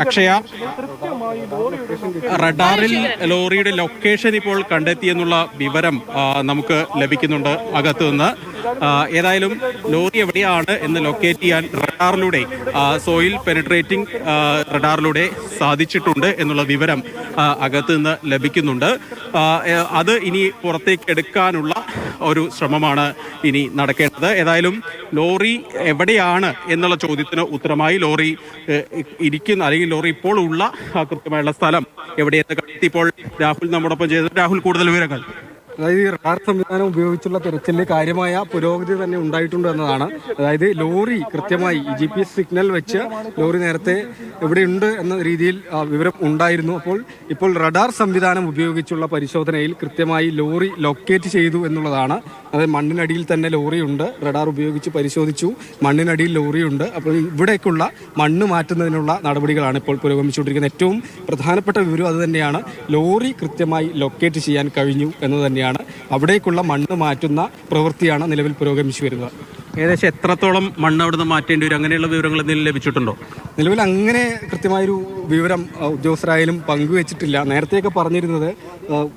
അക്ഷയ, റഡാറിൽ ലോറിയുടെ ലൊക്കേഷൻ ഇപ്പോൾ കണ്ടെത്തിയെന്നുള്ള വിവരം നമുക്ക് ലഭിക്കുന്നുണ്ട് അകത്തു നിന്ന്. ഏതായാലും ലോറി എവിടെയാണ് എന്ന് ലൊക്കേറ്റ് ചെയ്യാൻ റഡാറിലൂടെ, സോയിൽ പെനിട്രേറ്റിംഗ് റഡാറിലൂടെ സാധിച്ചിട്ടുണ്ട് എന്നുള്ള വിവരം അകത്തു നിന്ന് ലഭിക്കുന്നുണ്ട്. അത് ഇനി പുറത്തേക്ക് എടുക്കാനുള്ള ഒരു ശ്രമമാണ് ഇനി നടക്കേണ്ടത്. ഏതായാലും ലോറി എവിടെയാണ് എന്നുള്ള ചോദ്യത്തിന് ഉത്തരമായി ലോറി ഇരിക്കുന്ന അല്ലെങ്കിൽ ലോറി ഇപ്പോൾ ഉള്ള കൃത്യമായുള്ള സ്ഥലം എവിടെയെന്ന് കണ്ടെത്തി ഇപ്പോൾ രാഹുൽ നമ്മോടൊപ്പം ചെയ്തത്. രാഹുൽ, കൂടുതൽ വിവരങ്ങൾ. അതായത് ഈ റഡാർ സംവിധാനം ഉപയോഗിച്ചുള്ള തെരച്ചിലിൽ കാര്യമായ പുരോഗതി തന്നെ ഉണ്ടായിട്ടുണ്ട് എന്നതാണ്. അതായത് ലോറി കൃത്യമായി GPS സിഗ്നൽ വെച്ച് ലോറി നേരത്തെ എവിടെയുണ്ട് എന്ന രീതിയിൽ വിവരം ഉണ്ടായിരുന്നു. ഇപ്പോൾ റഡാർ സംവിധാനം ഉപയോഗിച്ചുള്ള പരിശോധനയിൽ കൃത്യമായി ലോറി ലൊക്കേറ്റ് ചെയ്തു എന്നുള്ളതാണ്. അതായത് മണ്ണിനടിയിൽ തന്നെ ലോറിയുണ്ട്. റഡാർ ഉപയോഗിച്ച് പരിശോധിച്ചു, മണ്ണിനടിയിൽ ലോറിയുണ്ട്. അപ്പോൾ ഇവിടേക്കുള്ള മണ്ണ് മാറ്റുന്നതിനുള്ള നടപടികളാണ് ഇപ്പോൾ പുരോഗമിച്ചുകൊണ്ടിരിക്കുന്നത്. ഏറ്റവും പ്രധാനപ്പെട്ട വിവരം അത് തന്നെയാണ്. ലോറി കൃത്യമായി ലൊക്കേറ്റ് ചെയ്യാൻ കഴിഞ്ഞു എന്ന് തന്നെയാണ്. അവിടേക്കുള്ള മണ്ണ് മാറ്റുന്ന പ്രവൃത്തിയാണ് നിലവിൽ പുരോഗമിച്ചു വരുന്നത്. ഏകദേശം എത്രത്തോളം മണ്ണ് അവിടുന്ന് മാറ്റേണ്ടി വരും, അങ്ങനെയുള്ള വിവരങ്ങൾ എന്തെങ്കിലും ലഭിച്ചിട്ടുണ്ടോ? നിലവിൽ അങ്ങനെ കൃത്യമായൊരു വിവരം ഉദ്യോഗസ്ഥരായാലും പങ്കുവച്ചിട്ടില്ല. നേരത്തെയൊക്കെ പറഞ്ഞിരുന്നത്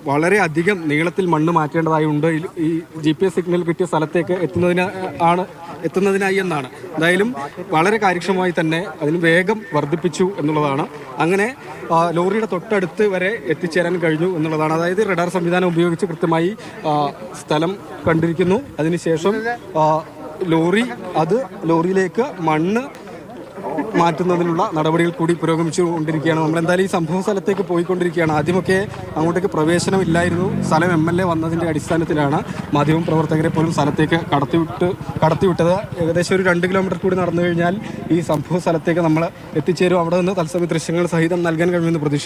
വളരെ അധികം നീളത്തിൽ മണ്ണ് മാറ്റേണ്ടതായുണ്ട് ഈ GPS സിഗ്നൽ കിട്ടിയ സ്ഥലത്തേക്ക് എത്തുന്നതിനായി എന്നാണ്. എന്തായാലും വളരെ കാര്യക്ഷമമായി തന്നെ അതിന് വേഗം വർദ്ധിപ്പിച്ചു എന്നുള്ളതാണ്. അങ്ങനെ ലോറിയുടെ തൊട്ടടുത്ത് വരെ എത്തിച്ചേരാൻ കഴിഞ്ഞു എന്നുള്ളതാണ്. അതായത് റഡാർ സംവിധാനം ഉപയോഗിച്ച് കൃത്യമായി സ്ഥലം കണ്ടിരിക്കുന്നു. അതിനുശേഷം ലോറിയിലേക്ക് മണ്ണ് മാറ്റുന്നതിനുള്ള നടപടികൾ കൂടി പുരോഗമിച്ചുകൊണ്ടിരിക്കുകയാണ്. നമ്മളെന്തായാലും ഈ സംഭവ സ്ഥലത്തേക്ക് പോയിക്കൊണ്ടിരിക്കുകയാണ്. ആദ്യമൊക്കെ അങ്ങോട്ടേക്ക് പ്രവേശനമില്ലായിരുന്നു. സ്ഥലം MLA വന്നതിൻ്റെ അടിസ്ഥാനത്തിലാണ് മാധ്യമപ്രവർത്തകരെ പോലും സ്ഥലത്തേക്ക് കടത്തിവിട്ടത്. ഏകദേശം ഒരു 2 കിലോമീറ്റർ കൂടി നടന്നു കഴിഞ്ഞാൽ ഈ സംഭവ സ്ഥലത്തേക്ക് നമ്മൾ എത്തിച്ചേരും. അവിടെ നിന്ന് തത്സമയ ദൃശ്യങ്ങൾ സഹിതം നൽകാൻ കഴിയുമെന്ന് പ്രതീക്ഷിക്കുന്നു.